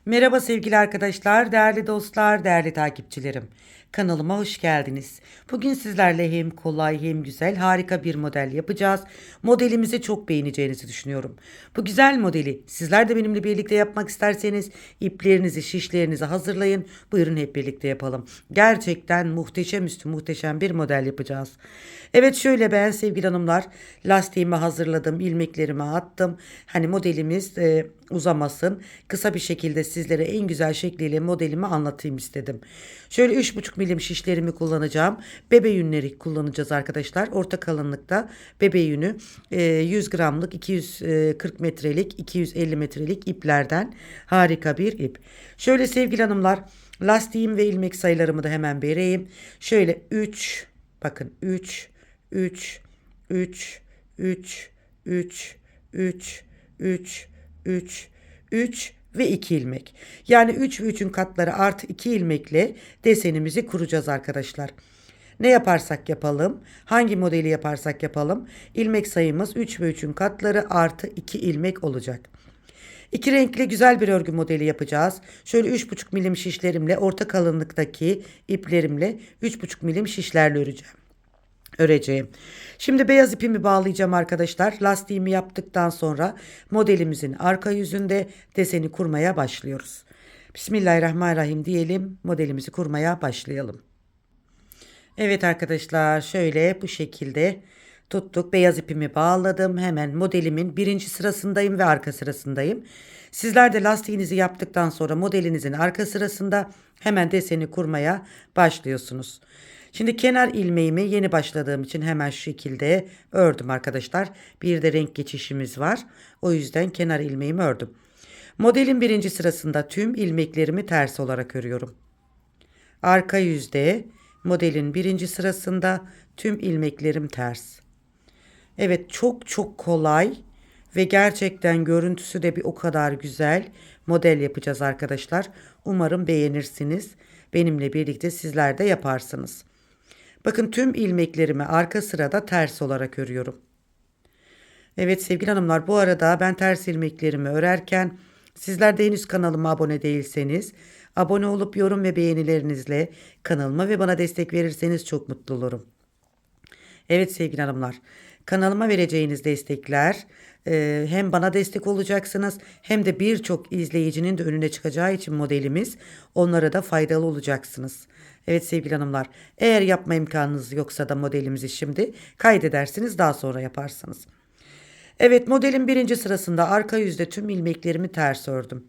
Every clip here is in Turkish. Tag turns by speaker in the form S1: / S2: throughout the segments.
S1: Merhaba sevgili arkadaşlar, değerli dostlar, değerli takipçilerim. Kanalıma hoş geldiniz. Bugün sizlerle hem kolay hem güzel harika bir model yapacağız. Modelimizi çok beğeneceğinizi düşünüyorum. Bu güzel modeli sizler de benimle birlikte yapmak isterseniz iplerinizi, şişlerinizi hazırlayın. Buyurun hep birlikte yapalım. Gerçekten muhteşem üstü muhteşem bir model yapacağız. Evet şöyle ben sevgili hanımlar lastiğimi hazırladım, ilmeklerimi attım. Hani modelimiz uzamasın. Kısa bir şekilde sizlere en güzel şekliyle modelimi anlatayım istedim. Şöyle 3,5 milim şişlerimi kullanacağım. Bebe yünleri kullanacağız arkadaşlar. Orta kalınlıkta bebe yünü 100 gramlık 240 metrelik 250 metrelik iplerden harika bir ip. Şöyle sevgili hanımlar lastiğim ve ilmek sayılarımı da hemen vereyim. Şöyle 3 bakın 3 3 3 3 3 3 3 3 3 ve 2 ilmek. Yani 3 ve 3'ün katları artı 2 ilmekle desenimizi kuracağız arkadaşlar. Ne yaparsak yapalım, hangi modeli yaparsak yapalım, ilmek sayımız 3 ve 3'ün katları artı 2 ilmek olacak. İki renkli güzel bir örgü modeli yapacağız. Şöyle 3,5 milim şişlerimle orta kalınlıktaki iplerimle 3,5 milim şişlerle öreceğim. Şimdi beyaz ipimi bağlayacağım arkadaşlar. Lastiğimi yaptıktan sonra modelimizin arka yüzünde deseni kurmaya başlıyoruz. Bismillahirrahmanirrahim diyelim. Modelimizi kurmaya başlayalım. Evet arkadaşlar şöyle bu şekilde tuttuk. Beyaz ipimi bağladım. Hemen modelimin birinci sırasındayım ve arka sırasındayım. Sizler de lastiğinizi yaptıktan sonra modelinizin arka sırasında hemen deseni kurmaya başlıyorsunuz. Şimdi kenar ilmeğimi yeni başladığım için hemen şu şekilde ördüm arkadaşlar. Bir de renk geçişimiz var. O yüzden kenar ilmeğimi ördüm. Modelin birinci sırasında tüm ilmeklerimi ters olarak örüyorum. Arka yüzde modelin birinci sırasında tüm ilmeklerim ters. Evet çok çok kolay ve gerçekten görüntüsü de bir o kadar güzel model yapacağız arkadaşlar. Umarım beğenirsiniz. Benimle birlikte sizler de yaparsınız. Bakın tüm ilmeklerimi arka sırada ters olarak örüyorum. Evet sevgili hanımlar bu arada ben ters ilmeklerimi örerken sizler de henüz kanalıma abone değilseniz abone olup yorum ve beğenilerinizle kanalıma ve bana destek verirseniz çok mutlu olurum. Evet sevgili hanımlar kanalıma vereceğiniz destekler hem bana destek olacaksınız hem de birçok izleyicinin de önüne çıkacağı için modelimiz onlara da faydalı olacaksınız. Evet sevgili hanımlar eğer yapma imkanınız yoksa da modelimizi şimdi kaydedersiniz daha sonra yaparsınız. Evet modelin birinci sırasında arka yüzde tüm ilmeklerimi ters ördüm.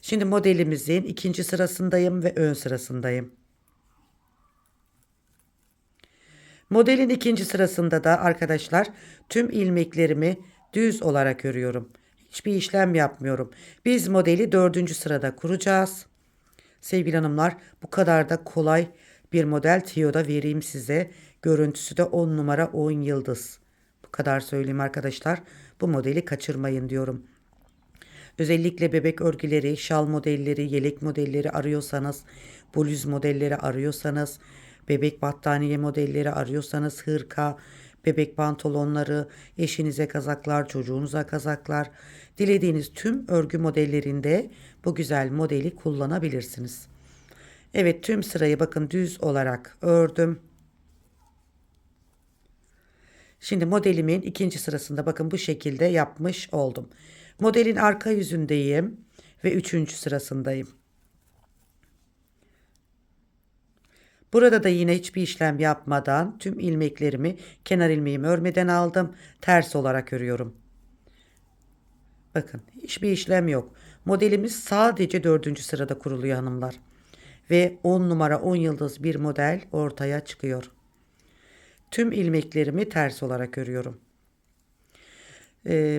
S1: Şimdi modelimizin ikinci sırasındayım ve ön sırasındayım. Modelin ikinci sırasında da arkadaşlar tüm ilmeklerimi düz olarak örüyorum. Hiçbir işlem yapmıyorum. Biz modeli dördüncü sırada kuracağız. Sevgili hanımlar bu kadar da kolay bir model tiyoda vereyim size. Görüntüsü de 10 numara 10 yıldız. Bu kadar söyleyeyim arkadaşlar. Bu modeli kaçırmayın diyorum. Özellikle bebek örgüleri, şal modelleri, yelek modelleri arıyorsanız, bluz modelleri arıyorsanız, bebek battaniye modelleri arıyorsanız, hırka, bebek pantolonları, eşinize kazaklar, çocuğunuza kazaklar, dilediğiniz tüm örgü modellerinde bu güzel modeli kullanabilirsiniz. Evet tüm sırayı bakın düz olarak ördüm. Şimdi modelimin ikinci sırasında bakın bu şekilde yapmış oldum. Modelin arka yüzündeyim ve üçüncü sırasındayım. Burada da yine hiçbir işlem yapmadan tüm ilmeklerimi kenar ilmeğimi örmeden aldım. Ters olarak örüyorum. Bakın hiçbir işlem yok. Modelimiz sadece dördüncü sırada kuruluyor hanımlar. Ve 10 numara 10 yıldız bir model ortaya çıkıyor. Tüm ilmeklerimi ters olarak örüyorum.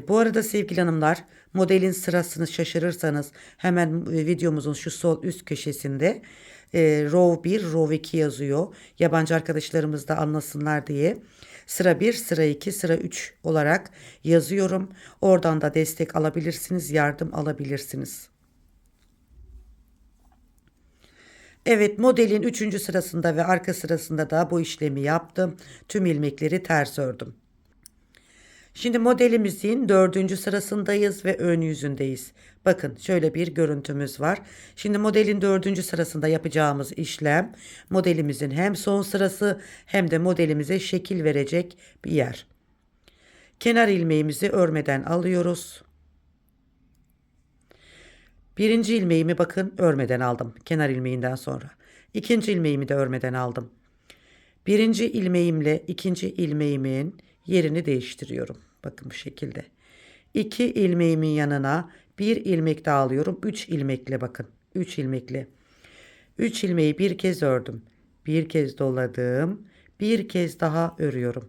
S1: Bu arada sevgili hanımlar modelin sırasını şaşırırsanız hemen videomuzun şu sol üst köşesinde row 1 row 2 yazıyor. Yabancı arkadaşlarımız da anlasınlar diye. Sıra 1 sıra 2 sıra 3 olarak yazıyorum. Oradan da destek alabilirsiniz, yardım alabilirsiniz. Evet modelin üçüncü sırasında ve arka sırasında da bu işlemi yaptım. Tüm ilmekleri ters ördüm. Şimdi modelimizin dördüncü sırasındayız ve ön yüzündeyiz. Bakın şöyle bir görüntümüz var. Şimdi modelin dördüncü sırasında yapacağımız işlem modelimizin hem son sırası hem de modelimize şekil verecek bir yer. Kenar ilmeğimizi örmeden alıyoruz. Birinci ilmeğimi bakın örmeden aldım kenar ilmeğinden sonra. İkinci ilmeğimi de örmeden aldım. Birinci ilmeğimle ikinci ilmeğimin yerini değiştiriyorum. Bakın bu şekilde. 2 ilmeğimin yanına bir ilmek daha alıyorum. 3 ilmekle bakın. 3 ilmekle. 3 ilmeği bir kez ördüm. Bir kez doladım. Bir kez daha örüyorum.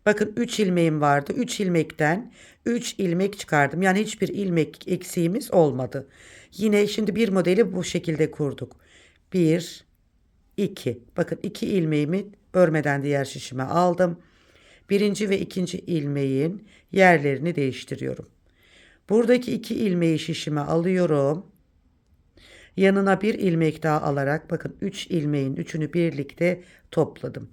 S1: Bakın 3 ilmeğim vardı. 3 ilmekten 3 ilmek çıkardım. Yani hiçbir ilmek eksiğimiz olmadı. Yine şimdi bir modeli bu şekilde kurduk. 1, 2. Bakın 2 ilmeğimi örmeden diğer şişime aldım. Birinci ve ikinci ilmeğin yerlerini değiştiriyorum. Buradaki 2 ilmeği şişime alıyorum. Yanına bir ilmek daha alarak bakın 3 ilmeğin üçünü birlikte topladım.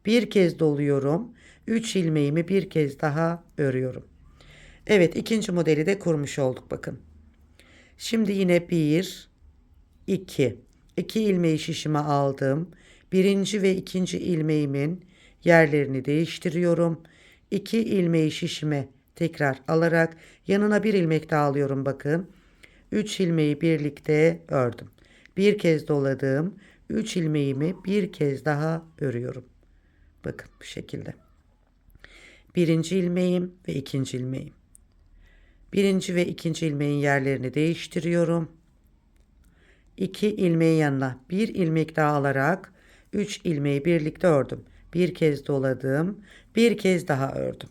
S1: Bir kez doluyorum. 3 ilmeğimi bir kez daha örüyorum. Evet, ikinci modeli de kurmuş olduk bakın. Şimdi yine 1, 2. 2 ilmeği şişime aldım. Birinci ve ikinci ilmeğimin yerlerini değiştiriyorum. 2 ilmeği şişime tekrar alarak yanına bir ilmek daha alıyorum bakın. 3 ilmeği birlikte ördüm. Bir kez doladım. 3 ilmeğimi bir kez daha örüyorum. Bakın bu şekilde. Birinci ilmeğim ve ikinci ilmeğim. Birinci ve ikinci ilmeğin yerlerini değiştiriyorum. 2 ilmeğin yanına bir ilmek daha alarak 3 ilmeği birlikte ördüm. Bir kez doladım. Bir kez daha ördüm.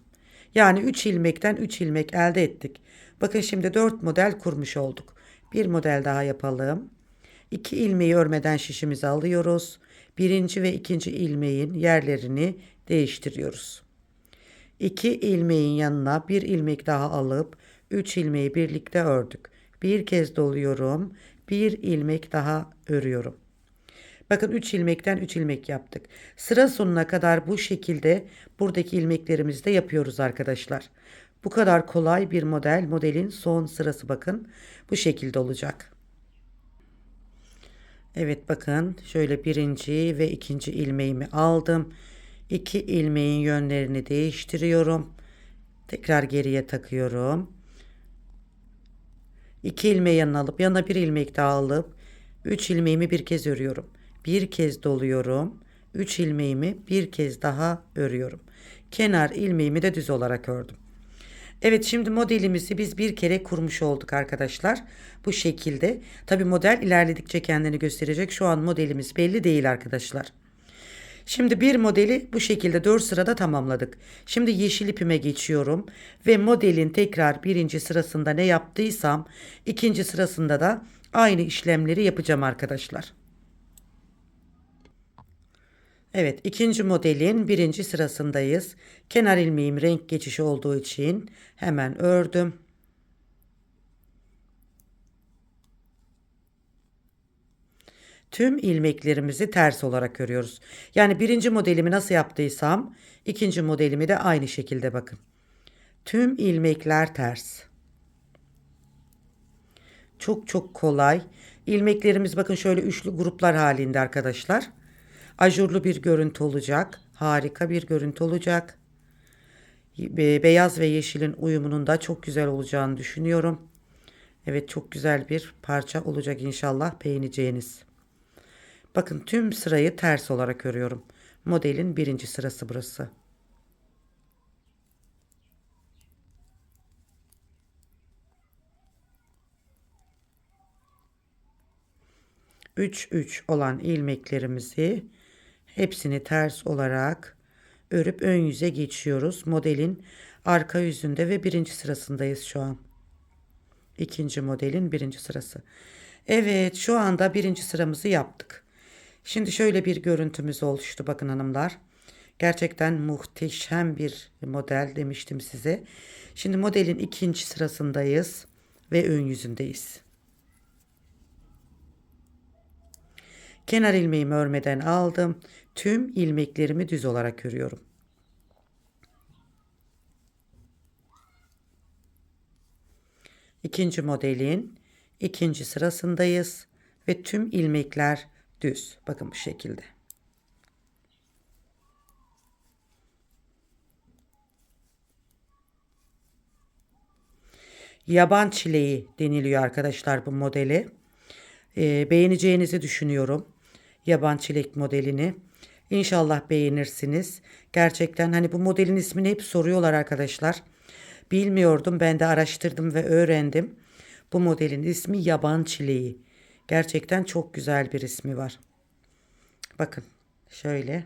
S1: Yani 3 ilmekten 3 ilmek elde ettik. Bakın şimdi 4 model kurmuş olduk. Bir model daha yapalım. 2 ilmeği örmeden şişimizi alıyoruz. Birinci ve ikinci ilmeğin yerlerini değiştiriyoruz. 2 ilmeğin yanına bir ilmek daha alıp 3 ilmeği birlikte ördük. Bir kez doluyorum. Bir ilmek daha örüyorum. Bakın 3 ilmekten 3 ilmek yaptık. Sıra sonuna kadar bu şekilde buradaki ilmeklerimizi de yapıyoruz arkadaşlar. Bu kadar kolay bir model. Modelin son sırası bakın bu şekilde olacak. Evet bakın şöyle birinci ve ikinci ilmeğimi aldım. 2 ilmeğin yönlerini değiştiriyorum. Tekrar geriye takıyorum. 2 ilmeği yanına alıp yanına bir ilmek daha alıp 3 ilmeğimi bir kez örüyorum. Bir kez doluyorum. 3 ilmeğimi bir kez daha örüyorum. Kenar ilmeğimi de düz olarak ördüm. Evet şimdi modelimizi biz bir kere kurmuş olduk arkadaşlar. Bu şekilde. Tabi model ilerledikçe kendini gösterecek. Şu an modelimiz belli değil arkadaşlar. Şimdi bir modeli bu şekilde 4 sırada tamamladık. Şimdi yeşil ipime geçiyorum ve modelin tekrar birinci sırasında ne yaptıysam ikinci sırasında da aynı işlemleri yapacağım arkadaşlar. Evet, ikinci modelin birinci sırasındayız. Kenar ilmeğim renk geçişi olduğu için hemen ördüm. Tüm ilmeklerimizi ters olarak örüyoruz. Yani birinci modelimi nasıl yaptıysam ikinci modelimi de aynı şekilde bakın. Tüm ilmekler ters. Çok çok kolay. İlmeklerimiz bakın şöyle üçlü gruplar halinde arkadaşlar. Ajurlu bir görüntü olacak. Harika bir görüntü olacak. Beyaz ve yeşilin uyumunun da çok güzel olacağını düşünüyorum. Evet çok güzel bir parça olacak inşallah beğeneceğiniz. Bakın tüm sırayı ters olarak örüyorum. Modelin birinci sırası burası. 3 olan ilmeklerimizi hepsini ters olarak örüp ön yüze geçiyoruz. Modelin arka yüzünde ve birinci sırasındayız şu an. İkinci modelin birinci sırası. Evet şu anda birinci sıramızı yaptık. Şimdi şöyle bir görüntümüz oluştu bakın hanımlar. Gerçekten muhteşem bir model demiştim size. Şimdi modelin ikinci sırasındayız ve ön yüzündeyiz. Kenar ilmeğimi örmeden aldım. Tüm ilmeklerimi düz olarak örüyorum. İkinci modelin ikinci sırasındayız ve tüm ilmekler düz. Bakın bu şekilde. Yaban çileği deniliyor arkadaşlar bu modeli. Beğeneceğinizi düşünüyorum. Yaban çilek modelini. İnşallah beğenirsiniz. Gerçekten hani bu modelin ismini hep soruyorlar arkadaşlar. Bilmiyordum. Ben de araştırdım ve öğrendim. Bu modelin ismi yaban çileği. Gerçekten çok güzel bir ismi var. Bakın şöyle.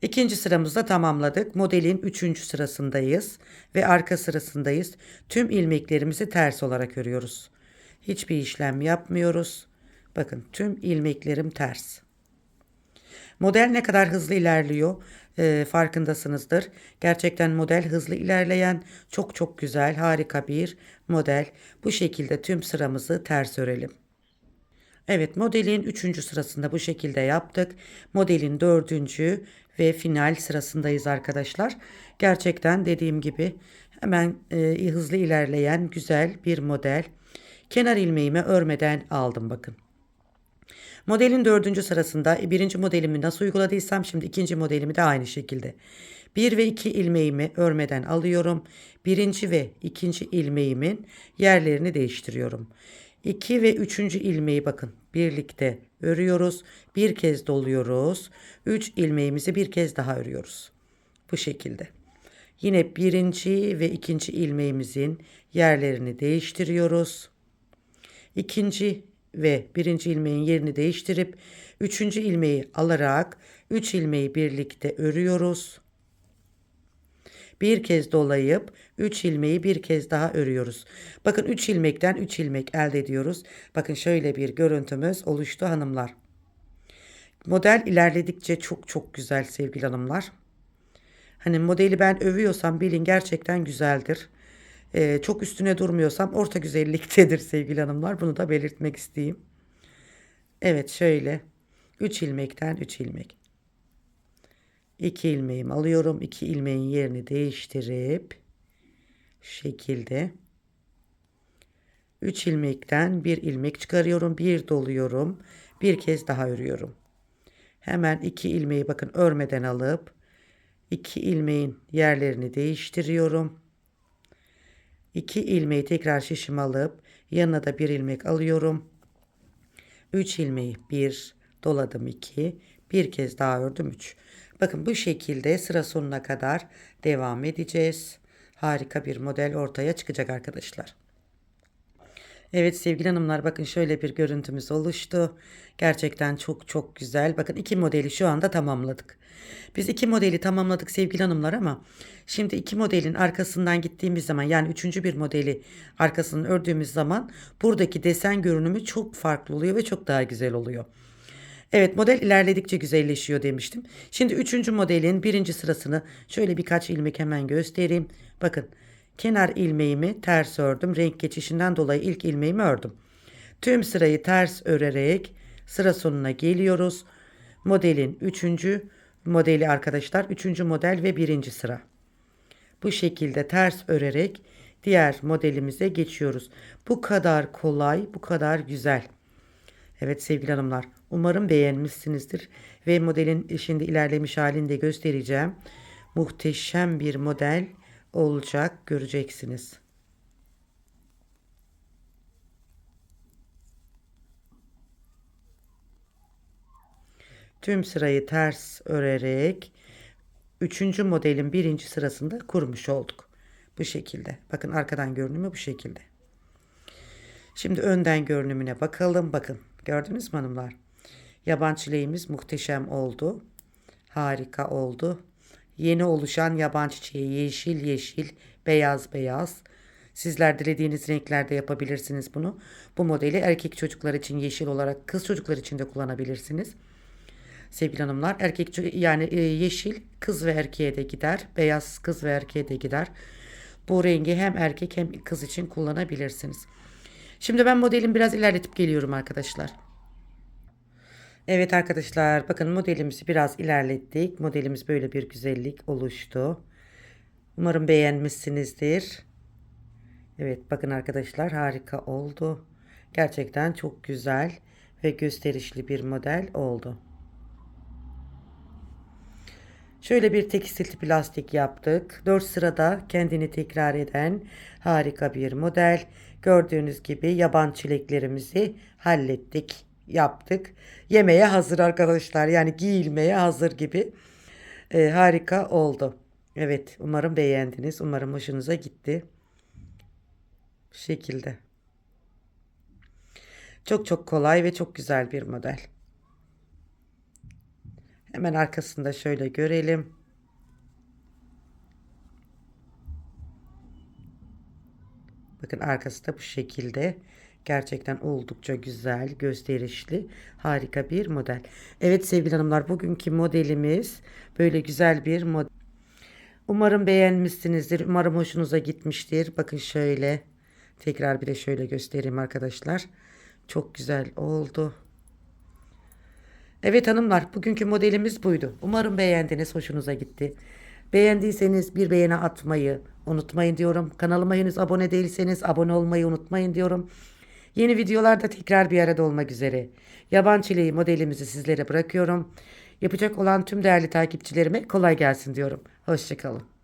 S1: İkinci sıramızda tamamladık. Modelin üçüncü sırasındayız ve arka sırasındayız. Tüm ilmeklerimizi ters olarak örüyoruz. Hiçbir işlem yapmıyoruz. Bakın tüm ilmeklerim ters. Model ne kadar hızlı ilerliyor farkındasınızdır. Gerçekten model hızlı ilerleyen çok çok güzel harika bir model. Bu şekilde tüm sıramızı ters örelim. Evet, modelin üçüncü sırasında bu şekilde yaptık. Modelin dördüncü ve final sırasındayız arkadaşlar. Gerçekten dediğim gibi hemen hızlı ilerleyen güzel bir model. Kenar ilmeğimi örmeden aldım bakın. Modelin dördüncü sırasında birinci modelimi nasıl uyguladıysam şimdi ikinci modelimi de aynı şekilde. 1 ve 2 ilmeğimi örmeden alıyorum. Birinci ve ikinci ilmeğimin yerlerini değiştiriyorum. 2 ve 3. ilmeği bakın birlikte örüyoruz. Bir kez doluyoruz. 3 ilmeğimizi bir kez daha örüyoruz. Bu şekilde. Yine birinci ve ikinci ilmeğimizin yerlerini değiştiriyoruz. İkinci ve birinci ilmeğin yerini değiştirip üçüncü ilmeği alarak 3 ilmeği birlikte örüyoruz. Bir kez dolayıp 3 ilmeği bir kez daha örüyoruz. Bakın 3 ilmekten 3 ilmek elde ediyoruz. Bakın şöyle bir görüntümüz oluştu hanımlar. Model ilerledikçe çok çok güzel sevgili hanımlar. Hani modeli ben övüyorsam bilin gerçekten güzeldir. Çok üstüne durmuyorsam orta güzelliktedir sevgili hanımlar. Bunu da belirtmek isteyeyim. Evet şöyle 3 ilmekten 3 ilmek. 2 ilmeğimi alıyorum. 2 ilmeğin yerini değiştirip şu şekilde 3 ilmekten 1 ilmek çıkarıyorum. Bir doluyorum. Bir kez daha örüyorum. Hemen 2 ilmeği bakın örmeden alıp 2 ilmeğin yerlerini değiştiriyorum. 2 ilmeği tekrar şişime alıp yanına da 1 ilmek alıyorum. 3 ilmeği 1 doladım 2 bir kez daha ördüm 3. Bakın bu şekilde sıra sonuna kadar devam edeceğiz. Harika bir model ortaya çıkacak arkadaşlar. Evet sevgili hanımlar bakın şöyle bir görüntümüz oluştu. Gerçekten çok çok güzel. Bakın iki modeli şu anda tamamladık. Biz iki modeli tamamladık sevgili hanımlar ama şimdi iki modelin arkasından gittiğimiz zaman yani üçüncü bir modeli arkasını ördüğümüz zaman buradaki desen görünümü çok farklı oluyor ve çok daha güzel oluyor. Evet model ilerledikçe güzelleşiyor demiştim. Şimdi üçüncü modelin birinci sırasını şöyle birkaç ilmek hemen göstereyim. Bakın kenar ilmeğimi ters ördüm. Renk geçişinden dolayı ilk ilmeğimi ördüm. Tüm sırayı ters örerek sıra sonuna geliyoruz. Modelin üçüncü modeli arkadaşlar. Üçüncü model ve birinci sıra. Bu şekilde ters örerek diğer modelimize geçiyoruz. Bu kadar kolay, bu kadar güzel. Evet sevgili hanımlar, umarım beğenmişsinizdir ve modelin şimdi ilerlemiş halini de göstereceğim. Muhteşem bir model olacak, göreceksiniz. Tüm sırayı ters örerek üçüncü modelin birinci sırasında kurmuş olduk. Bu şekilde. Bakın arkadan görünümü bu şekilde. Şimdi önden görünümüne bakalım. Bakın gördünüz mü hanımlar? Yaban çileğimiz muhteşem oldu. Harika oldu. Yeni oluşan yaban çiçeği yeşil yeşil, beyaz beyaz. Sizler dilediğiniz renklerde yapabilirsiniz bunu. Bu modeli erkek çocuklar için yeşil olarak kız çocuklar için de kullanabilirsiniz. Sevgili hanımlar erkek yani yeşil kız ve erkeğe de gider. Beyaz kız ve erkeğe de gider. Bu rengi hem erkek hem kız için kullanabilirsiniz. Şimdi ben modelimi biraz ilerletip geliyorum arkadaşlar. Evet arkadaşlar bakın modelimizi biraz ilerlettik. Modelimiz böyle bir güzellik oluştu. Umarım beğenmişsinizdir. Evet bakın arkadaşlar harika oldu. Gerçekten çok güzel ve gösterişli bir model oldu. Şöyle bir tekstil tipi lastik yaptık. 4 sırada kendini tekrar eden harika bir model. Gördüğünüz gibi yaban çileklerimizi hallettik, yaptık. Yemeğe hazır arkadaşlar. Yani giyilmeye hazır gibi. Harika oldu. Evet, umarım beğendiniz. Umarım hoşunuza gitti. Bu şekilde. Çok çok kolay ve çok güzel bir model. Hemen arkasında şöyle görelim. Bakın arkası da bu şekilde. Gerçekten oldukça güzel, gösterişli, harika bir model. Evet sevgili hanımlar, bugünkü modelimiz böyle güzel bir model. Umarım beğenmişsinizdir. Umarım hoşunuza gitmiştir. Bakın şöyle. Tekrar bir de şöyle göstereyim arkadaşlar. Çok güzel oldu. Evet hanımlar, bugünkü modelimiz buydu. Umarım beğendiniz, hoşunuza gitti. Beğendiyseniz bir beğeni atmayı unutmayın diyorum. Kanalıma henüz abone değilseniz abone olmayı unutmayın diyorum. Yeni videolarda tekrar bir arada olmak üzere. Yaban çileği modelimizi sizlere bırakıyorum. Yapacak olan tüm değerli takipçilerime kolay gelsin diyorum. Hoşçakalın.